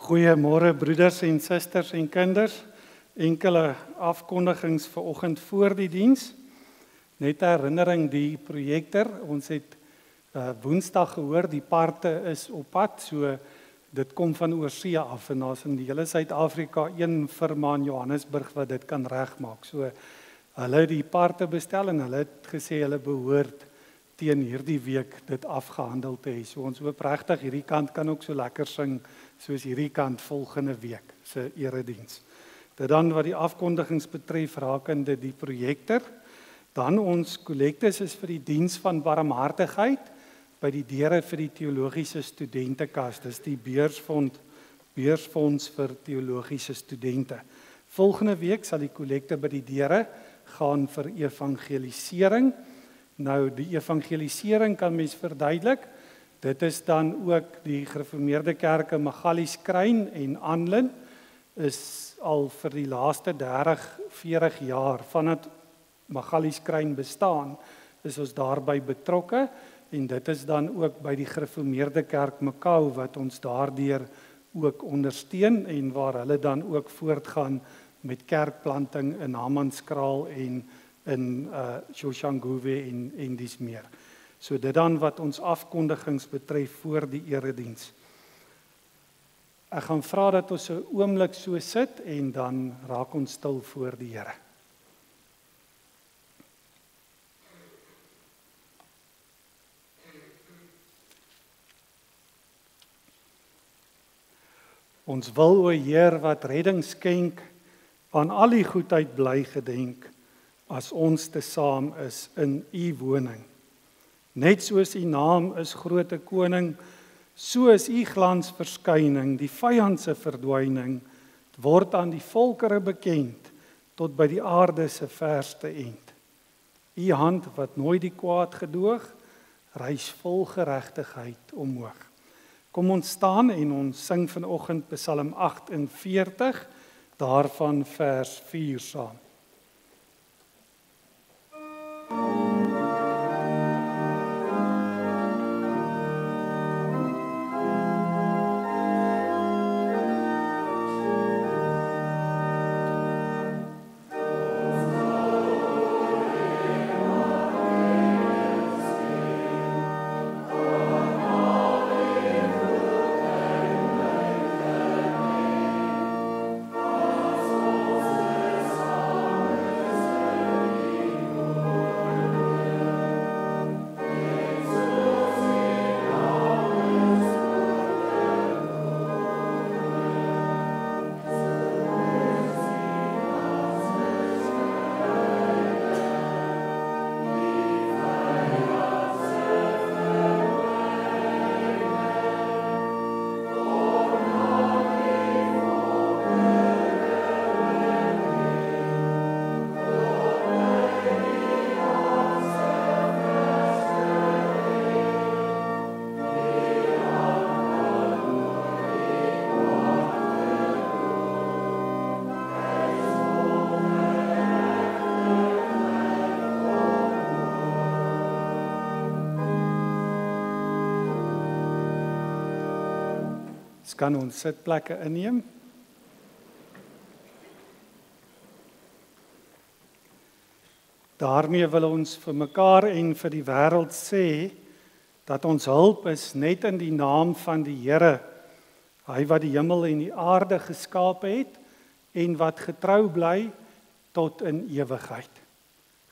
Goeiemôre broeders en susters en kinders. Enkele afkondigings vanoggend voor die diens. Net 'n herinnering die projekter. Ons het Woensdag gehoor die parte is op pad, so dit kom van oorsee af en daar's in die hele Suid-Afrika een firma in Johannesburg wat dit kan regmaak. So hulle het die parte bestel en hulle het gesê hulle behoort teen hierdie week dit afgehandel te hê. So ons hoop regtig hierdie kant kan ook so lekker sing soos hierdie kant volgende week se erediens. Dit dan wat die afkondigings betref rakende die projekter, dan ons kollektes is vir die diens van barmhartigheid by die deure vir die teologiese studentekas. Dis die beursfonds vir teologiese studente. Volgende week sal die kollekte by die deure gaan vir evangelisering. Nou die evangelisering kan mens verduidelik. Dit is dan ook die gereformeerde kerke Magalieskryn en Anlin is al vir die laaste 30-40 jaar vandat Magalieskryn bestaan, is ons daarbey betrokke en dit is dan ook by die gereformeerde kerk Makau wat ons daardeur ook ondersteun en waar hulle dan ook voortgaan met kerkplanting in Hammanskraal en in Soshanguve en dis meer. So dit dan wat ons afkondigings betref voor die erediens. Ek gaan vra dat ons 'n oomblik so sit en dan raak ons stil voor die Here. Ons wil o Heer wat redding skenk, aan al die goedheid bly gedenk, as ons te saam is in u woning. Net soos u naam is groote koning, so is u glans verskyning, die vyand se verdwyning, word aan die volkere bekend, tot by die aarde se verste end. U hand wat nooit die kwaad gedoog, reis vol geregtigheid omhoog. Kom ons staan en ons sing vanoggend Psalm 48, daarvan vers 4 saam. Kan ons sitplekke inneem. Daarmee wil ons vir mekaar en vir die wêreld sê dat ons hulp is net in die naam van die Here, hy wat die hemel en die aarde geskaap het en wat getrou bly tot in ewigheid.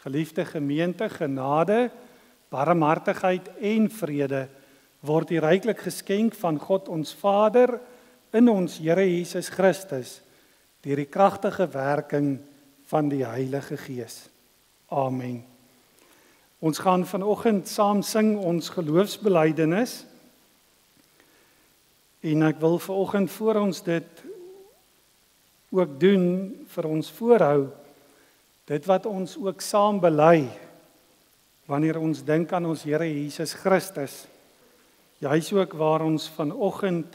Geliefde gemeente, genade, barmhartigheid en vrede word die ryklik geskenk van God ons Vader in ons Here Jesus Christus deur die kragtige werking van die Heilige Gees. Amen. Ons gaan vanoggend saam sing ons geloofsbelijdenis en ek wil vanoggend voor ons dit ook doen vir ons voorhou, dit wat ons ook saam bely wanneer ons dink aan ons Here Jesus Christus. Juis ook waar ons vanoggend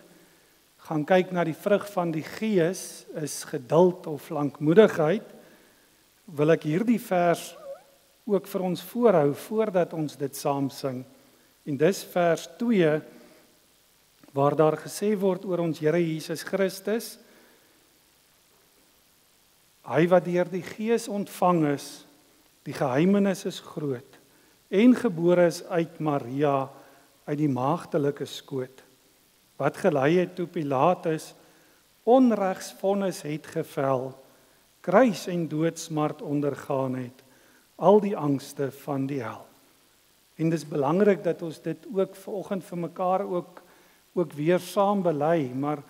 gaan kyk na die vrug van die Gees is geduld of lankmoedigheid, wil ek hierdie vers ook vir ons voorhou voordat ons dit saam sing. En dis vers 2 waar daar gesê word oor ons Here Jesus Christus, hy wat deur die Gees ontvang is, die geheimenis is groot, en gebore is uit Maria, uit die maagdelike skoot, wat gelei het toe Pilatus onregsvonnis het gevel, kruis en doodsmart ondergaan het, al die angste van die hel. En dis belangrik dat ons dit ook vanoggend vir mekaar ook weer saam bely, maar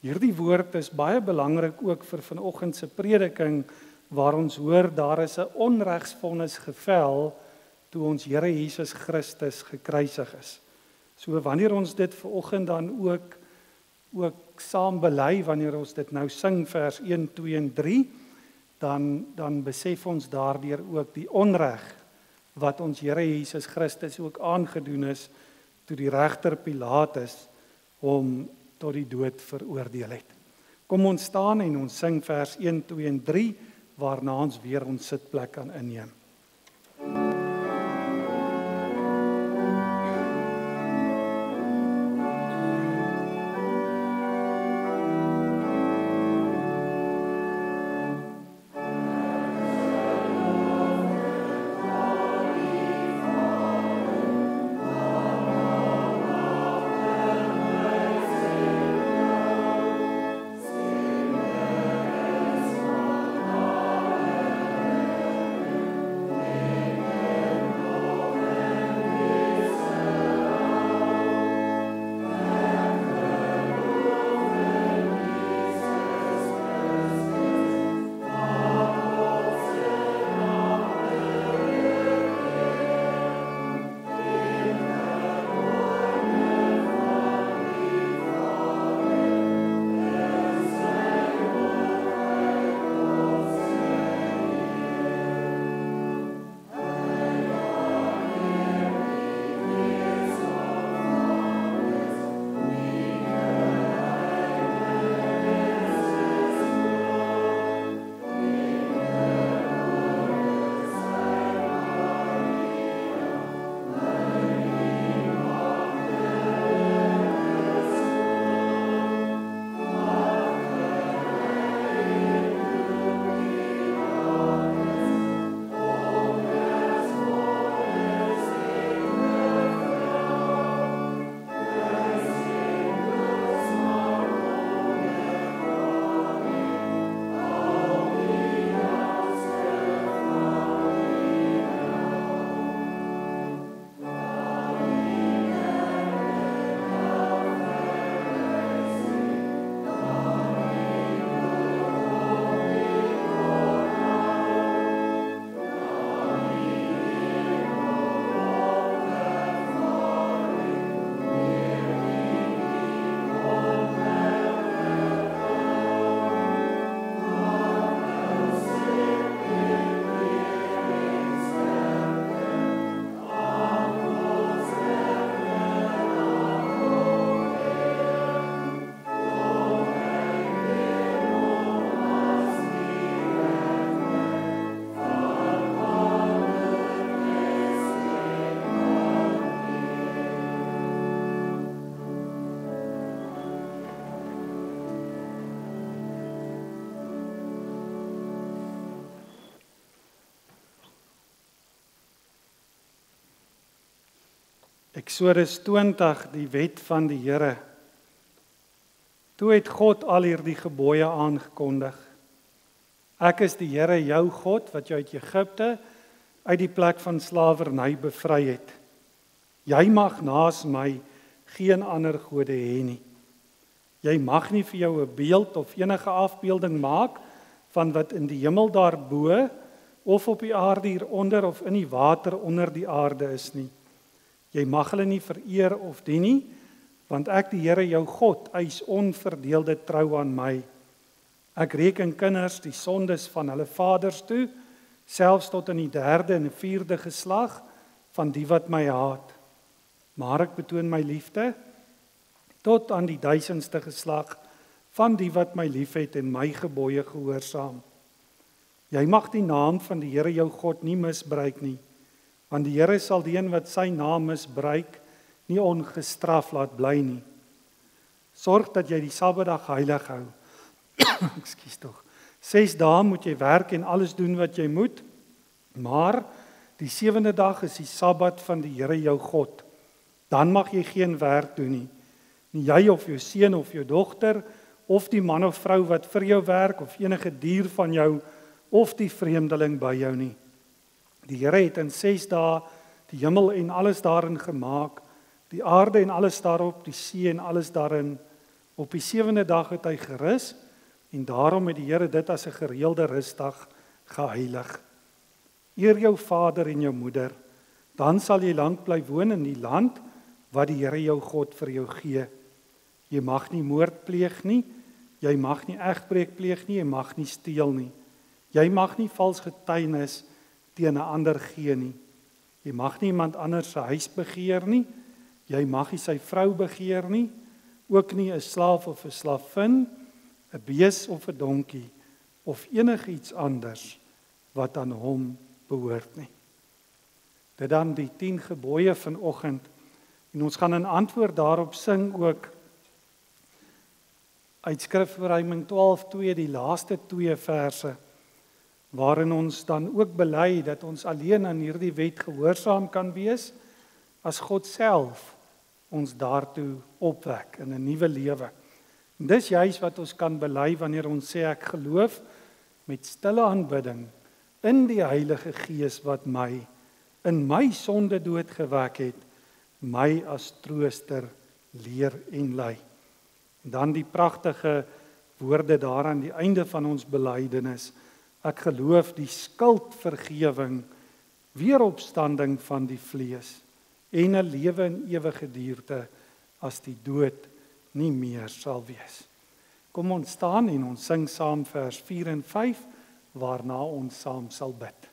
hierdie woord is baie belangrik ook vir vanoggend se prediking, waar ons hoor daar is 'n onregsvonnis gevel toe ons Here Jesus Christus gekruisig is. So wanneer ons dit vanoggend dan ook saam bely, wanneer ons dit nou sing vers 1, 2 en 3, dan besef ons daardeur ook die onreg wat ons Here Jesus Christus ook aangedoen is toe die regter Pilatus hom tot die dood veroordeel het. Kom ons staan en ons sing vers 1, 2 en 3, waarna ons weer ons sitplek kan inneem. Eksodus 20, die wet van die Here. Toe het God al hierdie gebooie aangekondig. Ek is die Here jou God wat jou uit Egipte uit die plek van slawerny bevry het. Jy mag naas my geen ander gode hê nie. Jy mag nie vir jou 'n beeld of enige afbeelding maak van wat in die hemel daarbo of op die aarde hieronder of in die water onder die aarde is nie. Jy mag hulle nie vereer of dien nie, want ek die Here jou God eis onverdeelde trou aan my. Ek reken kinders die sondes van hulle vaders toe, selfs tot in die 3de en 4de geslag van die wat my haat. Maar ek betoon my liefde tot aan die 1000ste geslag van die wat my liefhet en my gebooie gehoorsaam. Jy mag die naam van die Here jou God nie misbruik nie, want die Here sal die een wat sy naam misbruik nie ongestraf laat bly nie. Sorg dat jy die Sabbatdag heilig hou. Ekskuus tog. 6 dae moet jy werk en alles doen wat jy moet, maar die 7de dag is die Sabbat van die Here jou God. Dan mag jy geen werk doen nie. Nie jy of jou seun of jou dogter, of die man of vrou wat vir jou werk, of enige dier van jou, of die vreemdeling by jou nie. Die Here het in 6 dae die hemel en alles daarin gemaak, die aarde en alles daarop, die see en alles daarin. Op die 7de dag het hy gerus, en daarom het die Here dit as 'n gereelde rusdag geheilig. Eer jou vader en jou moeder, dan sal jy lank bly woon in die land wat die Here jou God vir jou gee. Jy mag nie moord pleeg nie, jy mag nie egbreek pleeg nie, jy mag nie steel nie. Jy mag nie vals getuienis teen 'n ander gee nie. Jy mag nie iemand anders se huis begeer nie, jy mag nie sy vrou begeer nie, ook nie 'n slaaf of 'n slavin, 'n bees of 'n donkie, of enigiets anders wat aan hom behoort nie. Dit dan die 10 gebooie vanoggend, en ons gaan in antwoord daarop sing ook uit Skrifverruiming 12:2, die laaste 2 verse, waarin ons dan ook bely dat ons alleen aan hierdie wet gehoorsaam kan wees, as God self ons daartoe opwek in 'n nuwe lewe. En dis juis wat ons kan bely wanneer ons sê ek geloof met stille aanbidding in die Heilige Gees wat my in my sonde dood gewek het, my as trooster leer en lei. En dan die pragtige woorde daar aan die einde van ons belydenis. Ek geloof die skuldvergewing, weeropstanding van die vlees en 'n lewe in ewige duurte as die dood nie meer sal wees. Kom ons staan en ons sing saam vers 4 en 5, waarna ons saam sal bid.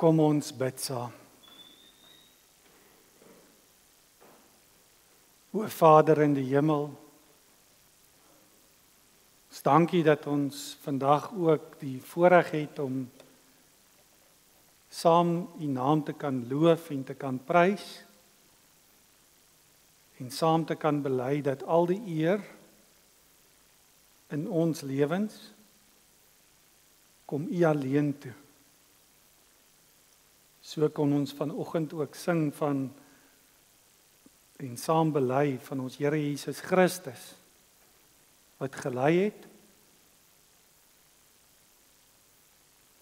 Kom ons bid saam. O Vader in die hemel, ons dankie dat ons vandag ook die voorreg het om saam U naam te kan loof en te kan prys en saam te kan bely dat al die eer in ons lewens kom U alleen toe. So kon ons vanoggend ook sing van en saam bely van ons Here Jesus Christus wat gelei het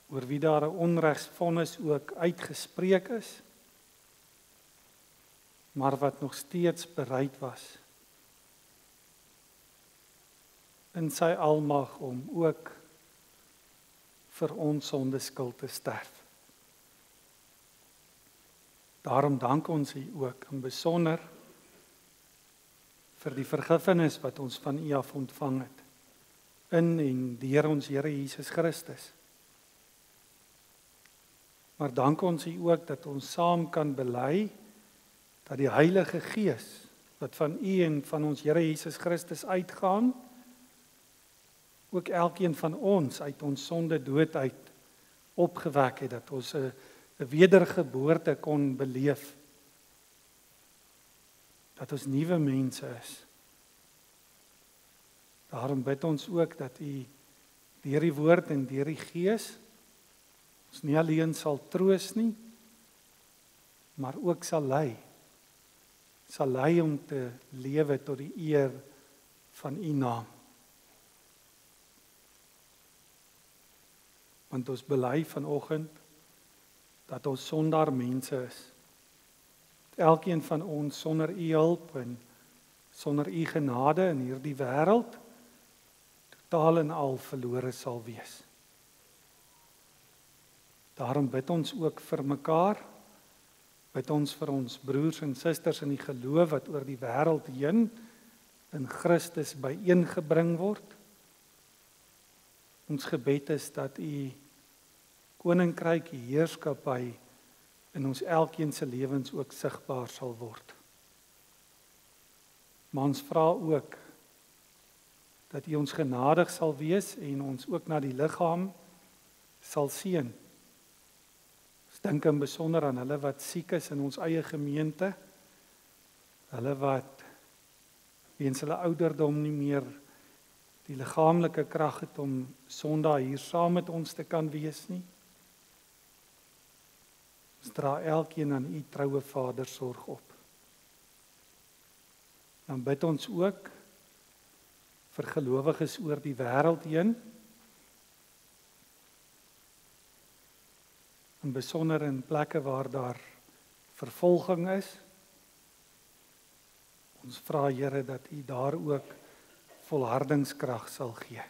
oor wie daar 'n onregsvonnis ook uitgespreek is, maar wat nog steeds bereid was in sy almag om ook vir ons sonde skuld te sterf. Daarom dank ons U ook in besonder vir die vergifnis wat ons van U af ontvang het, in en deur ons Here Jesus Christus. Maar dank ons U ook dat ons saam kan bely dat die Heilige Gees wat van U en van ons Here Jesus Christus uitgaan, ook elkeen van ons uit ons sonde dood uit opgewek het, dat ons 'n wedergeboorte kon beleef, dat ons nuwe mense is. Daarom bid ons ook dat U deur die woord en deur die Gees ons nie alleen sal troos nie, maar ook sal lei om te lewe tot die eer van U naam. Want ons bely vanoggend dat ons sondaar mense is. Elkeen van ons sonder U hulp en sonder U genade in hierdie wêreld totaal en al verlore sal wees. Daarom bid ons ook vir mekaar, bid ons vir ons broers en susters in die geloof wat oor die wêreld heen in Christus byeengebring word. Ons gebed is dat U koninkryk, U heerskappy in ons elkeen se lewens ook sigbaar sal word. Maar ons vra ook dat U ons genadig sal wees en ons ook na die liggaam sal seën. Ons dink in besonder aan hulle wat siek is in ons eie gemeente, hulle wat weens hulle ouderdom nie meer die liggaamlike krag het om Sondag hier saam met ons te kan wees nie. Ons dra elkeen aan U troue Vader sorg op. Dan bid ons ook vir gelowiges oor die wêreld heen, in besonder in plekke waar daar vervolging is. Ons vra Here dat U daar ook volhardingskrag sal gee.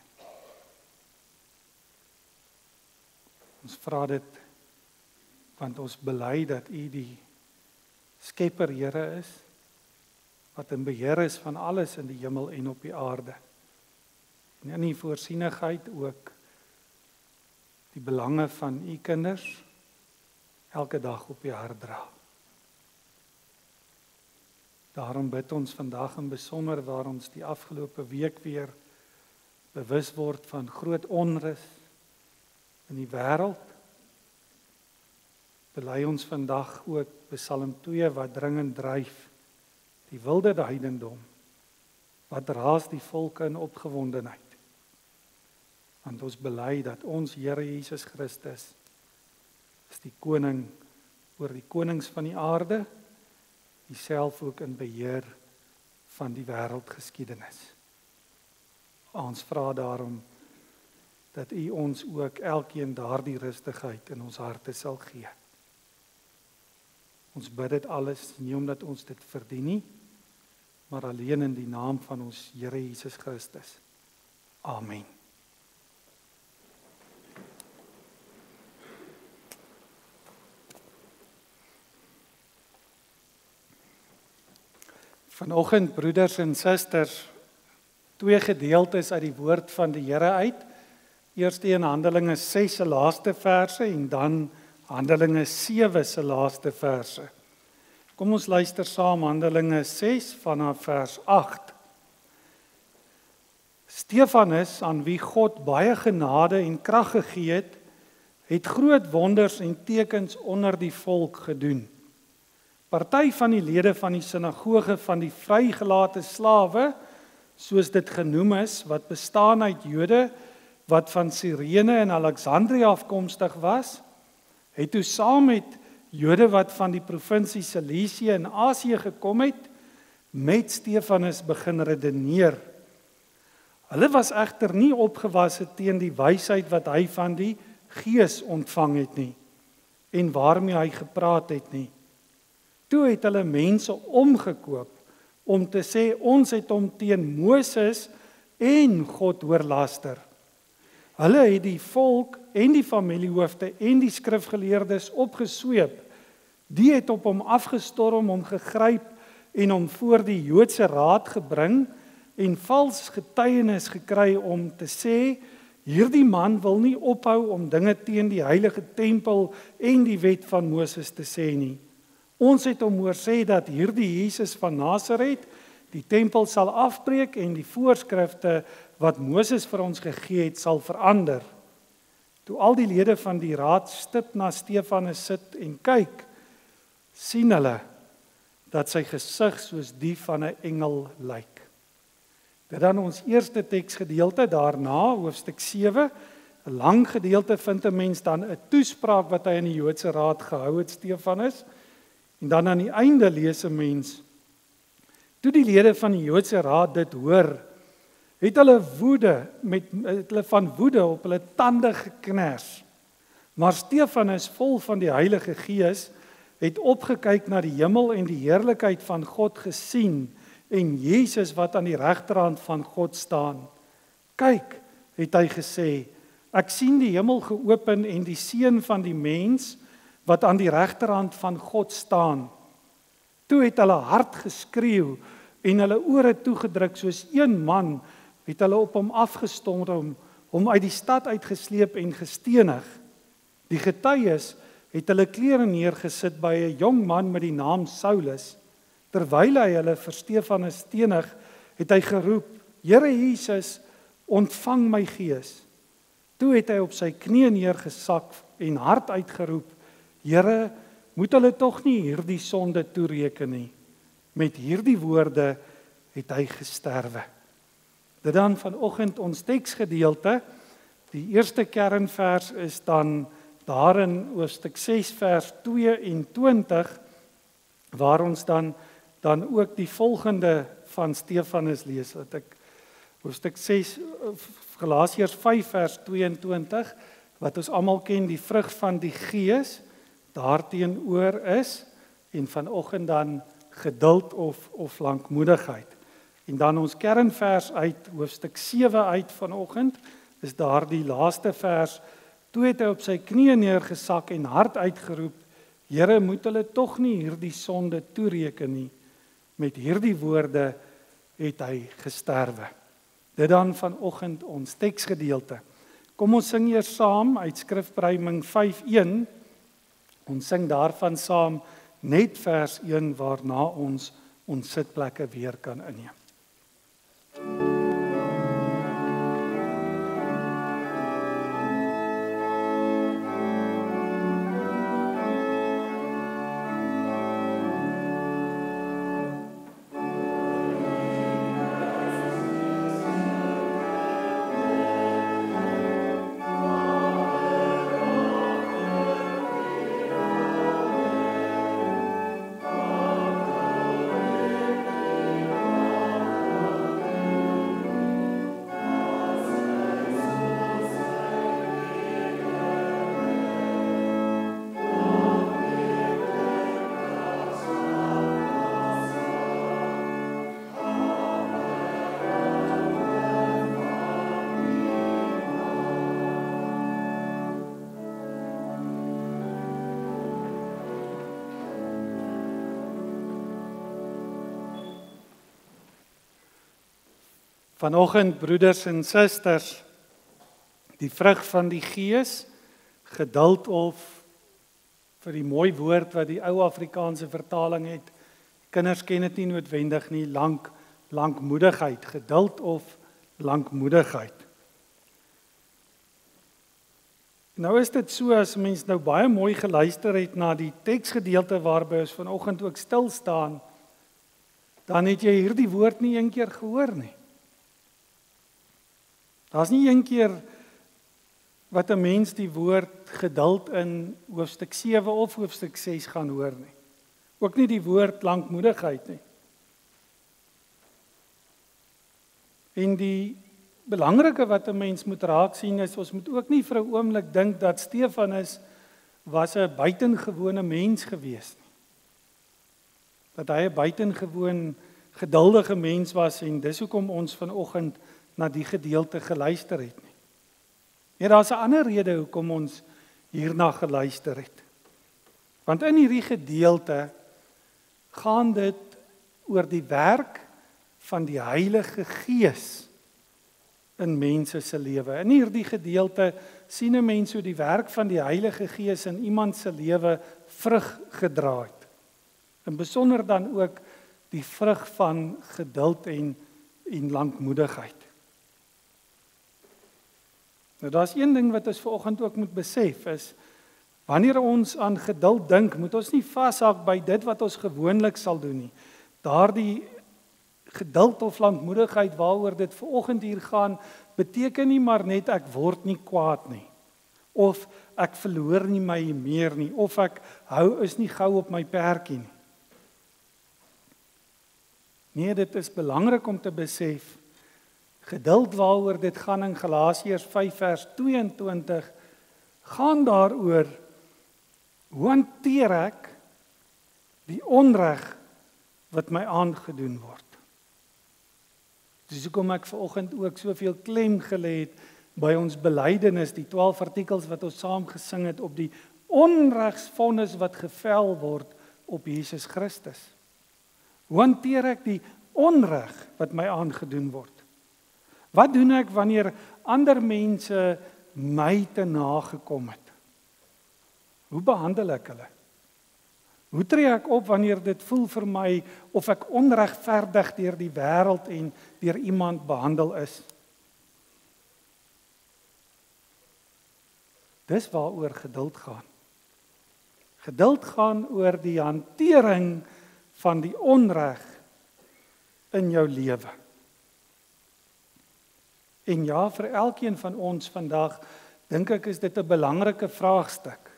Ons vra dit want ons bely dat U die Skepper Here is, wat in beheer is van alles in die hemel en op die aarde. En in die voorsienigheid ook die belange van U kinders elke dag op U hart dra. Daarom bid ons vandag in besonder waar ons die afgelope week weer bewus word van groot onrus in die wêreld. Bely ons vandag ook Psalm 2 wat dringend dryf, die wilde heidendom, wat raas die volke in opgewondenheid. Want ons bely dat ons Here Jesus Christus is die koning oor die konings van die aarde, Uself ook in beheer van die wêreldgeskiedenis. Ons vra daarom dat U ons ook elkeen daardie rustigheid in ons harte sal gee. Ons bid dit alles nie omdat ons dit verdien nie, maar alleen in die naam van ons Here Jesus Christus. Amen. Vanoggend, broeders en susters, 2 gedeeltes uit die woord van die Here uit. Eerst in Handelinge 6 se laaste verse en dan Handelinge 7 se laaste verse. Kom ons luister saam Handelinge 6 vanaf vers 8. Stefanus, aan wie God baie genade en krag gegee het groot wonders en tekens onder die volk gedoen. Party van die lede van die sinagoge van die vrygelate slawe, soos dit genoem is, wat bestaan uit Jode wat van Sirene en Alexandria afkomstig was, het toe saam met Jode wat van die provinsie Cilicië in Asië gekom het, met Stefanus begin redeneer. Hulle was egter nie opgewasse teen die wysheid wat hy van die Gees ontvang het nie, en waarmee hy gepraat het nie. Toe het hulle mense omgekoop om te sê ons het hom teen Moses en God oorlaster. Hulle het die volk en die familiehoofde en die skrifgeleerdes opgesweep Die het op hom afgestorm, hom gegryp en hom voor die Joodse raad gebring en vals getuienis gekry om te sê, hierdie man wil nie ophou om dinge teen die heilige tempel en die wet van Moses te sê nie. Ons het hom hoor sê dat hierdie Jesus van Nasaret die tempel sal afbreek en die voorskrifte wat Moses vir ons gegee het sal verander. Toe al die lede van die raad stip na Stefanus sit en kyk, sien hulle dat sy gesig soos die van 'n engel lyk. Dit dan ons eerste teksgedeelte, daarna hoofstuk 7, 'n lang gedeelte vind 'n mens dan 'n toespraak wat hy in die Joodse raad gehou het, Stefanus. En dan aan die einde lees 'n mens, toe die lede van die Joodse raad dit hoor, het hulle van woede op hulle tande geknars. Maar Stefanus, vol van die Heilige Gees, het opgekyk na die hemel en die heerlikheid van God gesien en Jesus wat aan die regterhand van God staan. Kyk, het hy gesê, ek sien die hemel geopen en die seun van die mens wat aan die regterhand van God staan. Toe het hulle hard geskreeu en hulle ore toegedruk soos een man, het hulle op hom afgestorm, hom uit die stad uitgesleep en gestenig. Die getuies het hulle klere neergesit by 'n jong man met die naam Saulus. Terwyl hy hulle vir Stefanus stenig, het hy geroep, Here Jesus, ontvang my gees. Toe het hy op sy knieë neergesak en hard uitgeroep, Here, moet hulle tog nie hierdie sonde toereken nie. Met hierdie woorde het hy gesterwe. Dit dan vanoggend ons teksgedeelte. Die eerste kernvers is dan daar in hoofstuk 6 vers 22 waar ons dan ook die volgende van Stefanus lees. Wat ek hoofstuk 6 Galasiërs 5 vers 22 wat ons almal ken, die vrug van die Gees daarteenoor is en vanoggend dan geduld of lankmoedigheid. En dan ons kernvers uit hoofstuk 7 uit vanoggend is daar die laaste vers. Toe het hy op sy knieë neergesak en hard uitgeroep, Here, moet hulle tog nie hierdie sonde toereken nie. Met hierdie woorde het hy gesterwe. Dit dan vanoggend ons teksgedeelte. Kom ons sing eers saam uit Skrifpruiming 5:1. Ons sing daarvan saam net vers 1 waarna ons sitplekke weer kan inneem. Vanoggend, broeders en susters, die vrug van die Gees, geduld of vir die mooi woord wat die ou Afrikaanse vertaling het. Kinders ken dit nie noodwendig nie, lankmoedigheid, geduld of lankmoedigheid. Nou is dit so as mens nou baie mooi geluister het na die teksgedeelte waarby ons vanoggend ook stil staan, dan het jy hierdie woord nie een keer gehoor nie. Daar's nie een keer wat 'n mens die woord geduld in hoofstuk 7 of hoofstuk 6 gaan hoor nie. Ook nie die woord lankmoedigheid nie. En die belangrike wat 'n mens moet raak sien is, ons moet ook nie vir 'n oomblik dink dat Stefanus was 'n buitengewone mens gewees nie. Dat hy 'n buitengewoon geduldige mens was en dis hoekom ons vanoggend na die gedeelte geluister het nie. Ja, daar's 'n ander rede hoekom ons hierna geluister het. Want in hierdie gedeelte gaan dit oor die werk van die Heilige Gees in mense se lewe. In hierdie gedeelte sien 'n mens hoe die werk van die Heilige Gees in iemand se lewe vrug gedra het. En besonder dan ook die vrug van geduld en lankmoedigheid. Nou daar's een ding wat ons vanoggend ook moet besef is, wanneer ons aan geduld dink, moet ons nie vashak by dit wat ons gewoonlik sal doen nie. Daardie geduld of lankmoedigheid waaroor dit vanoggend hier gaan, beteken nie maar net ek word nie kwaad nie, of ek verloor nie my meer nie, of ek is nie gou op my perdjie nie. Nee, dit is belangrik om te besef, geduld waaroor dit gaan in Galasiërs 5 vers 22, gaan daaroor, hoe hanteer ek die onreg wat my aangedoen word. Dis hoekom ek vanoggend ook soveel klem gelê het by ons belydenis, die 12 artikels wat ons saam gesing het op die onregsvonnis wat gevel word op Jesus Christus. Hoe hanteer ek die onreg wat my aangedoen word? Wat doen ek wanneer ander mense my te nagekom het? Hoe behandel ek hulle? Hoe tree ek op wanneer dit voel vir my of ek onregverdig deur die wêreld en deur iemand behandel is? Dis waaroor geduld gaan. Geduld gaan oor die hantering van die onreg in jou lewe. En ja, vir elkeen van ons vandag, dink ek is dit 'n belangrike vraagstuk.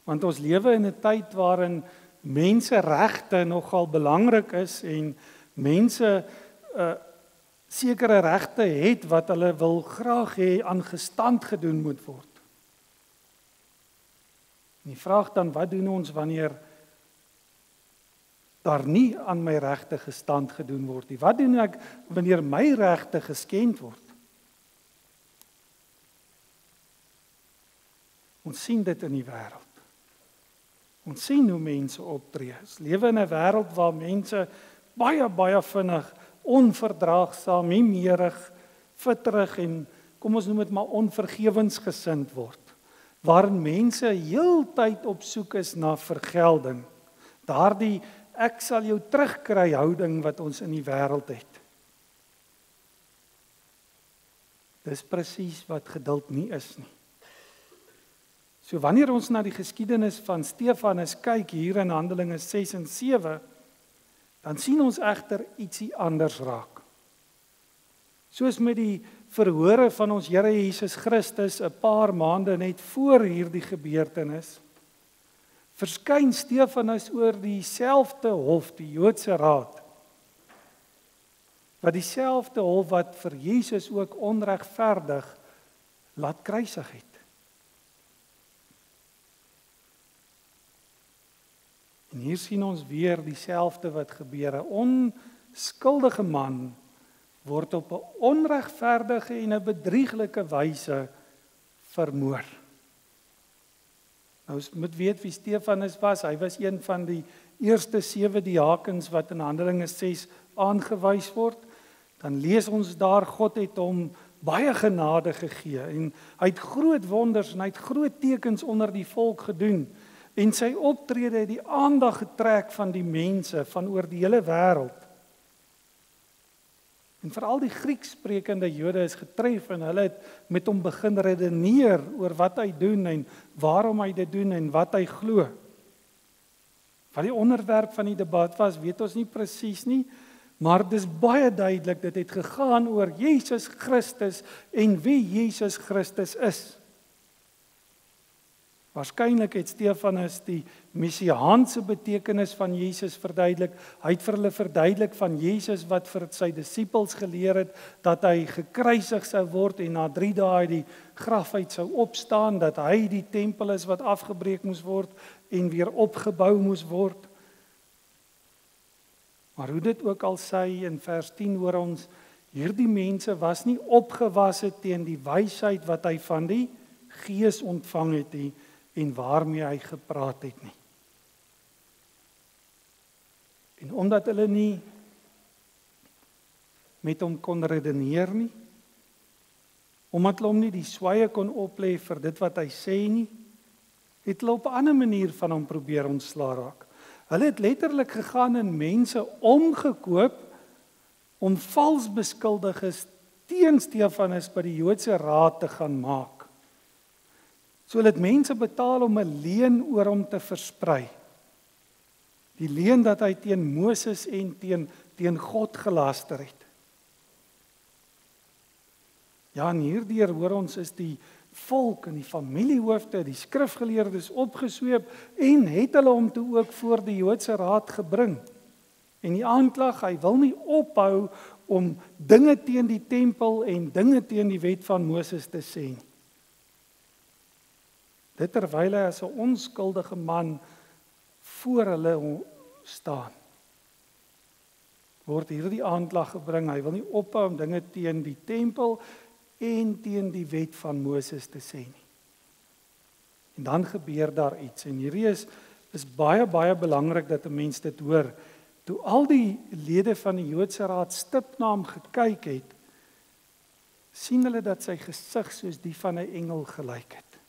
Want ons lewe in 'n tyd waarin menseregte nogal belangrik is en mense sekere regte het wat hulle wil graag hê aan gestand gedoen moet word. En die vraag dan, wat doen ons wanneer daar nie aan my regte gestand gedoen word nie? Wat doen ek wanneer my regte geskend word? Ons sien dit in die wêreld. Ons sien hoe mense optree. Ons lewe in 'n wêreld waar mense baie vinnig onverdraagsaam, miemerig, vitterig en kom ons noem dit maar onvergewensgesind word. Waarin mense heeltyd op soek is na vergelding. Daardie ek sal jou terugkry houding wat ons in die wêreld het. Dis presies wat geduld nie is nie. So wanneer ons na die geskiedenis van Stefanus kyk hier in Handelinge 6 en 7, dan sien ons egter ietsie anders raak. Soos met die verhore van ons Here Jesus Christus 'n paar maande net voor hierdie gebeurtenis, verskyn Stefanus oor dieselfde hof, die Joodse Raad, wat dieselfde hof wat vir Jesus ook onregverdig laat kruisig het. En hier sien ons weer dieselfde wat gebeur. 'n Onskuldige man word op 'n onregverdige en 'n bedrieglike wyse vermoor. Nou, ons moet weet wie Stefanus was. Hy was een van die eerste 7 diakens wat in Handelinge 6 aangewys word. Dan lees ons daar, God het hom baie genade gegee en hy het groot wonders en hy het groot tekens onder die volk gedoen. En sy optrede het die aandag getrek van die mense van oor die hele wêreld. En veral die Grieksprekende Jode is getref en hulle het met hom begin redeneer oor wat hy doen en waarom hy dit doen en wat hy glo. Wat die onderwerp van die debat was, weet ons nie presies nie, maar dis baie duidelik, dit het gegaan oor Jesus Christus en wie Jesus Christus is. Waarskynlik het Stefanus die messiaanse betekenis van Jesus verduidelik. Hy het vir hulle verduidelik van Jesus wat vir sy disippels geleer het, dat hy gekruisig sou word en na 3 dae die graf uit sou opstaan, dat hy die tempel is wat afgebreek moes word en weer opgebou moes word. Maar hoe dit ook al sê, in vers 10 hoor ons, hierdie mense was nie opgewasse teen die wysheid wat hy van die Gees ontvang het nie, en waarmee hy gepraat het nie. En omdat hulle nie met hom kon redeneer nie, omdat hulle hom nie die sweye kon oplê vir dit wat hy sê nie, het hulle op 'n ander manier van hom probeer ontslaa raak. Hulle het letterlik gegaan en mense omgekoop om vals beskuldiges teen Stefanus by die Joodse Raad te gaan maak. So hulle het mense betaal om 'n leuen oor hom te versprei. Die leuen dat hy teen Moses en teen God gelaster het. Ja, en hierdeur hoor ons is die volk en die familiehoofde, die skrifgeleerdes opgesweep en het hulle hom toe ook voor die Joodse Raad gebring. En die aanklag, hy wil nie ophou om dinge teen die tempel en dinge teen die wet van Moses te sê nie. Dit terwyl hy as 'n onskuldige man voor hulle staan. Word hierdie aanklag gebring, hy wil nie ophou om dinge teen die tempel en teen die wet van Moses te sê nie. En dan gebeur daar iets, en hierdie is baie belangrik dat 'n mens dit hoor. Toe al die lede van die Joodse Raad stip na hom gekyk het, sien hulle dat sy gesig soos die van 'n engel gelyk het.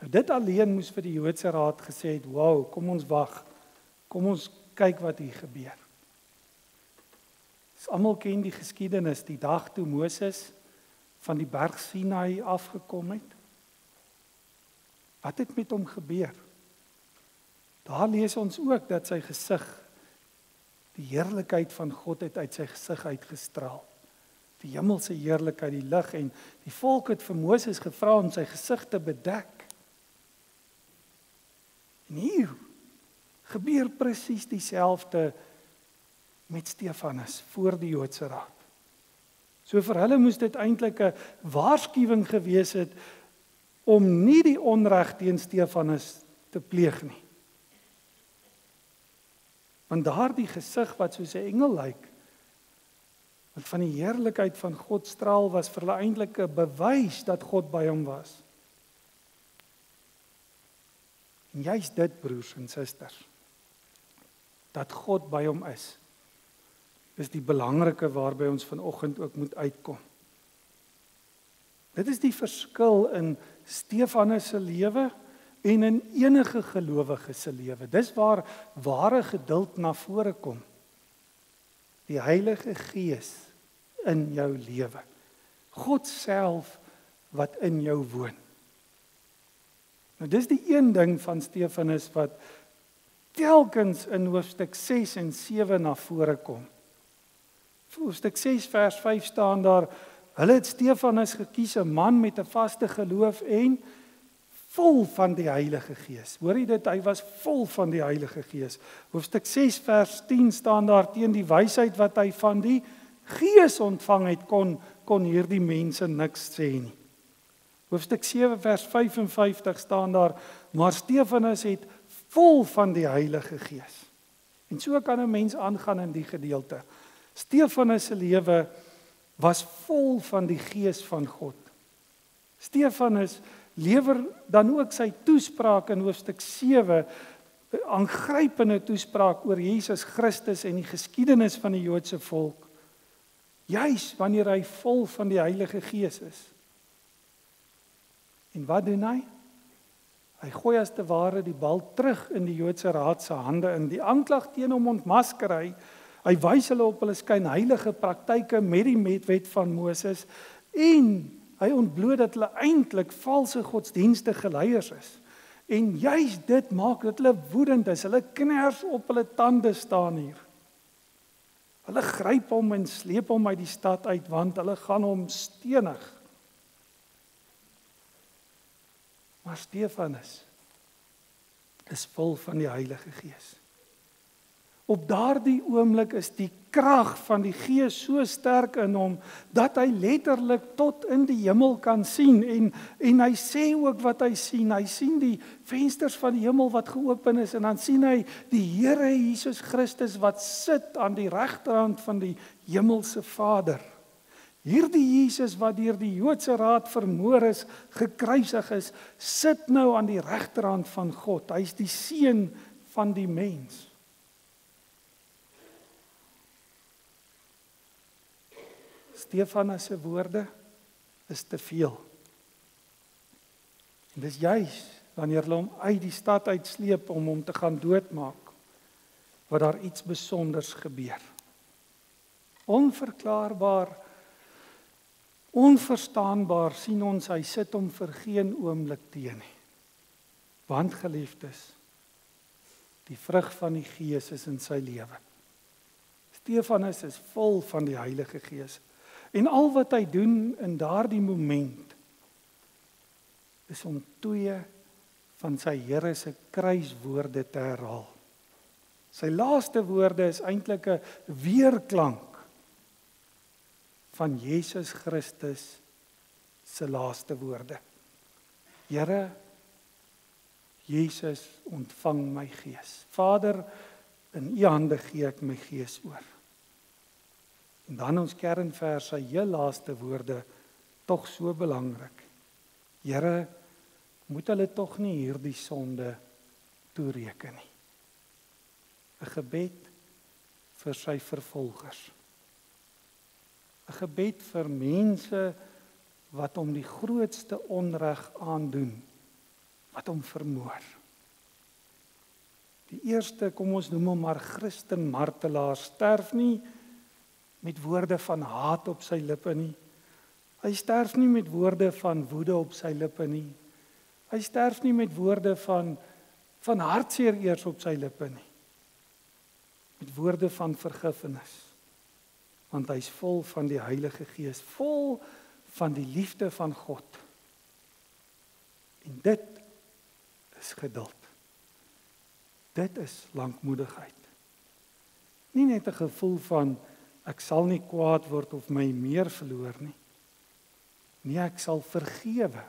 Nou dit alleen moes vir die Joodse Raad gesê het, wow, kom ons wag, kom ons kyk wat hier gebeur. Almal ken die geskiedenis, die dag toe Moses van die berg Sinai afgekom het. Wat het met hom gebeur? Daar lees ons ook dat sy gesig, die heerlikheid van God het uit sy gesig uitgestraal. Die hemelse heerlikheid, die lig, en die volk het vir Moses gevra om sy gesig te bedek. En hier gebeur presies dieselfde met Stefanus voor die Joodse Raad. So vir hulle moes dit eintlik 'n waarskuwing gewees het om nie die onreg teen Stefanus te pleeg nie. Want daardie gesig wat soos 'n engel lyk, wat van die heerlikheid van God straal, was vir hulle eintlik 'n bewys dat God by hom was. En juist dit, broers en susters, dat God by hom is die belangrike waarby ons vanoggend ook moet uitkom. Dit is die verskil in Stefanus se lewe en in enige gelowige se lewe. Dis waar ware geduld na vore kom. Die Heilige Gees in jou lewe. God self wat in jou woon. Nou dis die een ding van Stefanus wat telkens in hoofstuk 6 en 7 na vore kom. Hoofstuk 6 vers 5 staan daar, hulle het Stefanus gekies, 'n man met 'n vaste geloof en vol van die Heilige Gees. Hoor jy dit? Hy was vol van die Heilige Gees. Hoofstuk 6 vers 10 staan daar, teen die wysheid wat hy van die Gees ontvang het, kon hierdie mense niks sê nie. Hoofstuk 7 vers 55 staan daar, maar Stefanus het vol van die Heilige Gees. En so kan 'n mens aangaan in die gedeelte. Stefanus se lewe was vol van die Gees van God. Stefanus lewer dan ook sy toespraak in hoofstuk 7, 'n aangrypende toespraak oor Jesus Christus en die geskiedenis van die Joodse volk, juis wanneer hy vol van die Heilige Gees is. En wat doen hy? Hy gooi as te ware die bal terug in die Joodse Raad se hande in. Die aanklag teen hom ontmasker hy. Hy wys hulle op hulle skynheilige praktyke met die wet van Moses en hy ontbloot dat hulle eintlik valse godsdienstige leiers is. En juis dit maak dat hulle woedend is. Hulle kners op hulle tande staan hier. Hulle gryp hom en sleep hom uit die stad uit, want hulle gaan hom stenig. Maar Stefanus is vol van die Heilige Gees. Op daardie oomblik is die krag van die Gees so sterk in hom, dat hy letterlik tot in die hemel kan sien, en hy sê ook wat hy sien. Hy sien die vensters van die hemel wat geopen is, en dan sien hy die Here Jesus Christus wat sit aan die regterhand van die hemelse Vader. Hierdie Jesus wat deur die Joodse raad vermoor is, gekruisig is, sit nou aan die regterhand van God. Hy is die seun van die mens. Stefanus se woorde is te veel. En dis juis wanneer hulle hom uit die stad uitsleep om hom te gaan doodmaak, wat daar iets besonders gebeur. Onverklaarbaar, onverstaanbaar sien ons, hy sit hom vir geen oomblik teen nie. Want geliefdes, die vrug van die Gees is in sy lewe. Stefanus is vol van die Heilige Gees. En al wat hy doen in daardie moment, is om 2 van sy Here se kruiswoorde te herhaal. Sy laaste woorde is eintlik 'n weerklank van Jesus Christus se laaste woorde. Here, Jesus, ontvang my gees. Vader, in U hande gee ek my gees oor. En dan ons kernvers, sy heel laaste woorde, tog so belangrik. Here, moet hulle tog nie hierdie sonde toereken nie. 'n Gebed vir sy vervolgers. 'n Gebed vir mense wat hom die grootste onreg aandoen, wat hom vermoor. Die eerste, kom ons noem hom maar Christen martelaar, sterf nie met woorde van haat op sy lippe nie. Hy sterf nie met woorde van woede op sy lippe nie. Hy sterf nie met woorde van hartseer eers op sy lippe nie. Met woorde van vergifnis. Want hy is vol van die Heilige Gees, vol van die liefde van God. En dit is geduld. Dit is lankmoedigheid. Nie net 'n gevoel van ek sal nie kwaad word of my meer verloor nie. Nee, ek sal vergewe.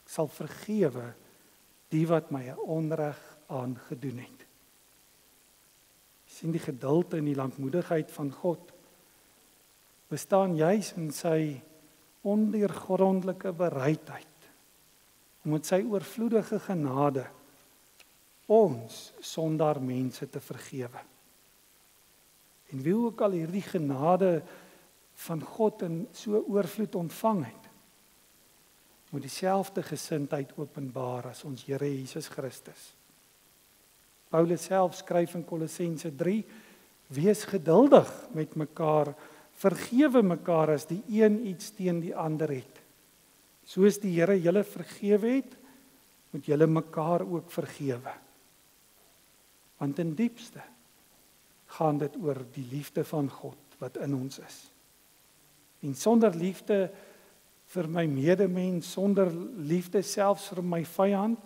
Ek sal vergewe die wat my 'n onreg aangedoen het. Sien die geduld en die lankmoedigheid van God bestaan juis in sy ondeurgrondelike bereidheid om met sy oorvloedige genade ons sondaar mense te vergewe. En wie ook al hierdie genade van God in so oorvloed ontvang het, moet dieselfde gesindheid openbaar as ons Here Jesus Christus. Paulus self skryf in Kolossense 3, wees geduldig met mekaar, vergewe mekaar as die een iets teen die ander het. Soos die Here julle vergewe het, moet julle mekaar ook vergewe. Want in diepste gaan dit oor die liefde van God wat in ons is. En sonder liefde vir my medemens, sonder liefde selfs vir my vyand,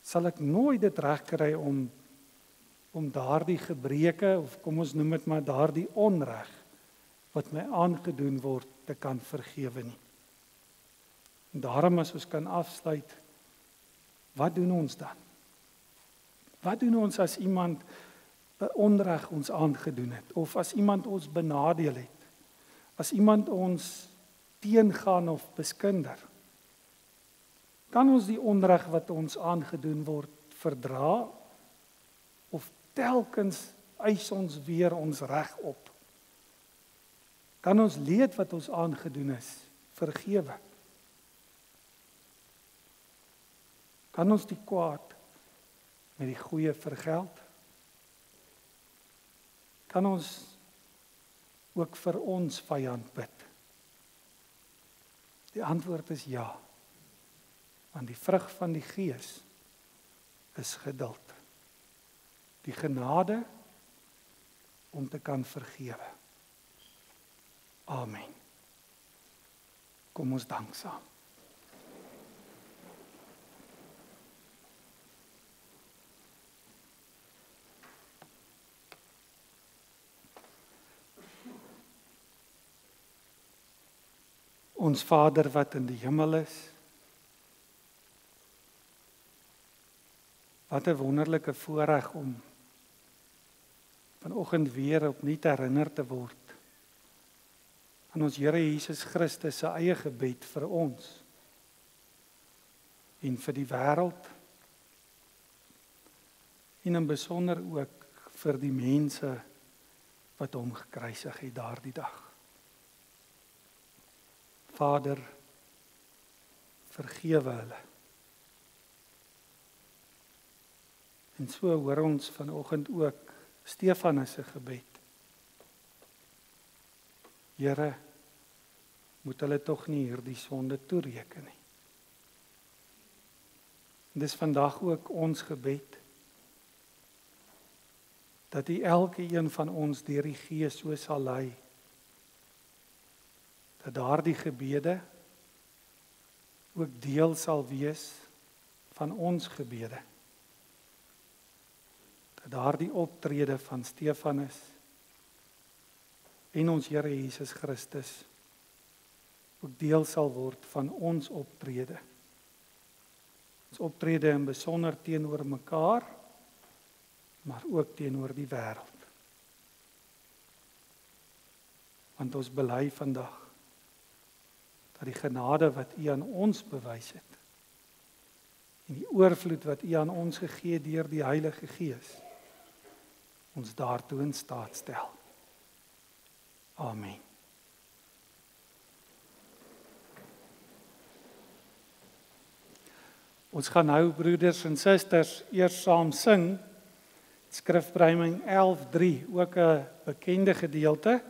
sal ek nooit dit regkry om daardie gebreke, of kom ons noem dit maar daardie onreg wat my aangedoen word, te kan vergewe nie. En daarom as ons kan afsluit, wat doen ons dan? Wat doen ons as iemand onreg ons aangedoen het, of as iemand ons benadeel het, as iemand ons teengaan of beskinder? Kan ons die onreg wat ons aangedoen word verdra, of telkens eis ons weer ons reg op? Kan ons leed wat ons aangedoen is vergewe? Kan ons die kwaad met die goeie vergeld? Kan ons ook vir ons vyand bid? Die antwoord is ja. Want die vrug van die Gees is geduld. Die genade om te kan vergewe. Amen. Kom ons dank saam. Ons Vader wat in die hemel is, wat 'n wonderlike voorreg om vanoggend weer opnuut herinner te word aan ons Here Jesus Christus se eie gebed vir ons en vir die wêreld en in besonder ook vir die mense wat hom gekruisig het daardie dag. Vader, vergewe hulle. En so hoor ons vanoggend ook Stefanus se gebed. Here, moet hulle tog nie hierdie sonde toereken nie. Dis vandag ook ons gebed, dat U elkeen van ons deur die Gees so sal lei, dat daardie gebede ook deel sal wees van ons gebede. Dat daardie optrede van Stefanus en ons Here Jesus Christus ook deel sal word van ons optrede. Ons optrede in besonder teenoor mekaar, maar ook teenoor die wêreld. Want ons bely vandag dat die genade wat U aan ons bewys het en die oorvloed wat U aan ons gegee het deur die Heilige Gees ons daartoe in staat stel. Amen. Ons gaan nou, broeders en susters, eers saam sing Skrifbreiding 11:3, ook 'n bekende gedeelte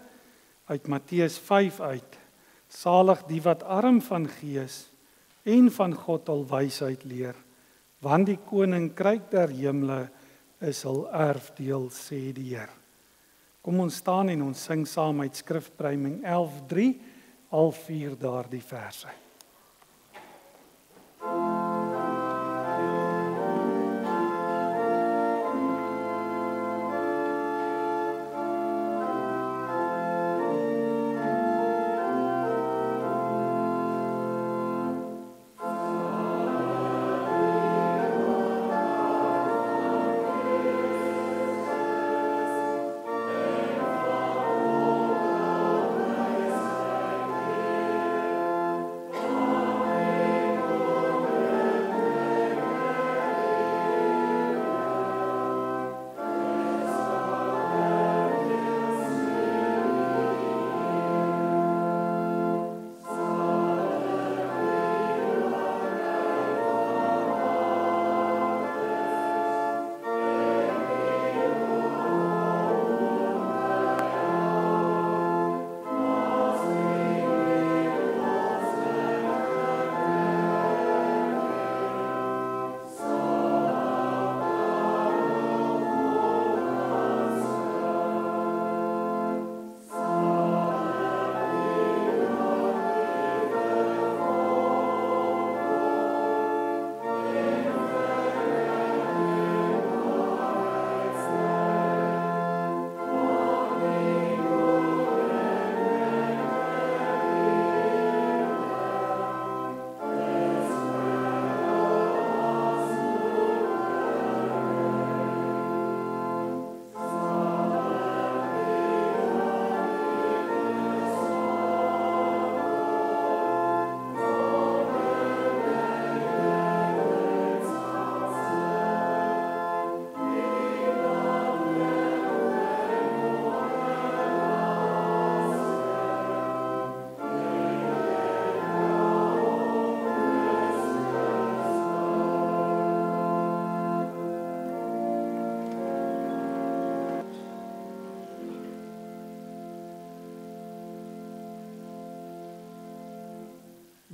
uit Matteus 5 uit. Salig die wat arm van gees en van God al wysheid leer, want die koninkryk der hemele is hul erfdeel, sê die Heer. Kom ons staan en ons sing saam uit Skrifbreiding 11:3, al 4 daardie verse.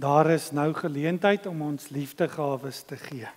Daar is nou geleentheid om ons liefdegawes te gee.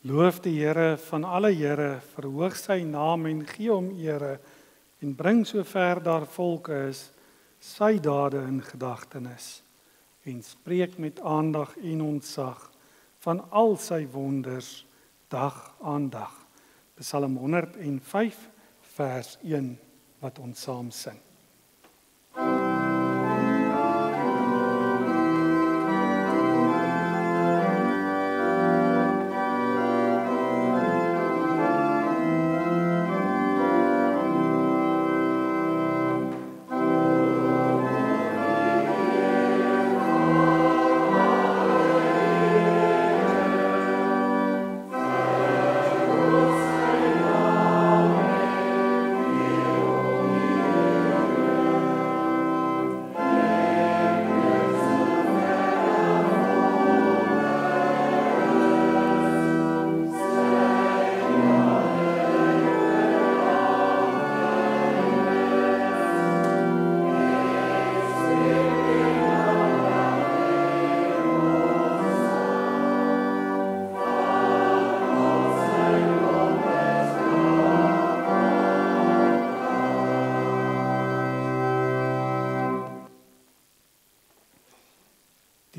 Loof die Here van alle Here, verhoog sy naam en gee hom ere, en bring sover daar volke is, sy dade in gedagtenis, en spreek met aandag en ontzag van al sy wonders dag aan dag. Psalm 105 vers 1 wat ons saam sing.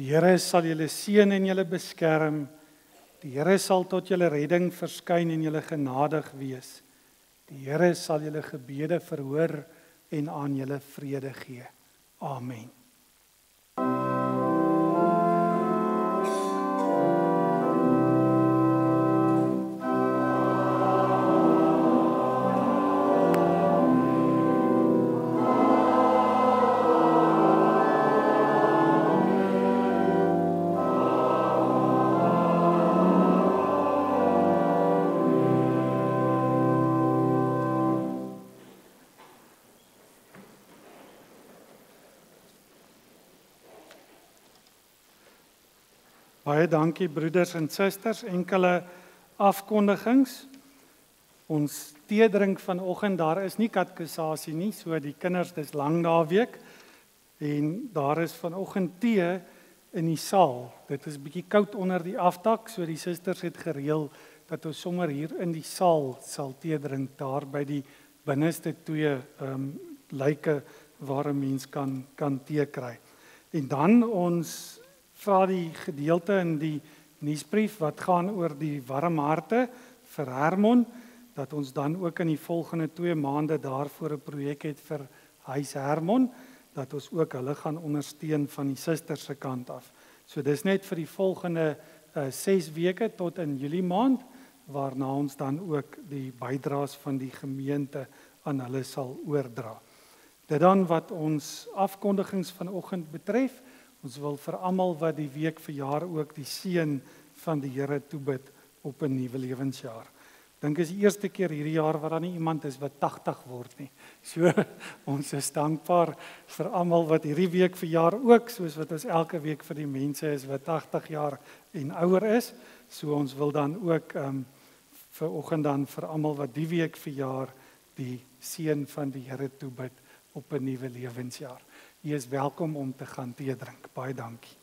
Die Here sal julle seën en julle beskerm. Die Here sal tot julle redding verskyn en julle genadig wees. Die Here sal julle gebede verhoor en aan julle vrede gee. Amen. Baie dankie broeders en susters, enkele afkondigings. Ons teedrink vanoggend, daar is nie katekisasie nie, so die kinders, dis lang naweek en daar is vanoggend tee in die saal. Dit is bietjie koud onder die afdak, so die susters het gereël dat ons sommer hier in die saal sal teedrink, daar by die binneste twee lyke waar 'n mens kan tee kry. En dan ons vra die gedeelte in die nuusbrief wat gaan oor die warm harte vir Hermon, dat ons dan ook in die volgende 2 maande daarvoor 'n projek het vir Huis Hermon, dat ons ook hulle gaan ondersteun van die susters se kant af. So dis net vir die volgende 6 weke tot in Julie maand, waarna ons dan ook die bydraes van die gemeente aan hulle sal oordra. Dit dan wat ons afkondigings vanoggend betref. Ons wil vir almal wat die week verjaar ook die seën van die Here toebid op 'n nuwe lewensjaar. Dink is die eerste keer hierdie jaar wat daar nie iemand is wat 80 word nie. So ons is dankbaar vir almal wat hierdie week verjaar ook, soos wat ons elke week vir die mense is wat 80 jaar en ouer is. So ons wil dan ook vanoggend dan vir almal wat die week verjaar die seën van die Here toebid op 'n nuwe lewensjaar. U is welkom om te gaan tee drink. Baie dankie.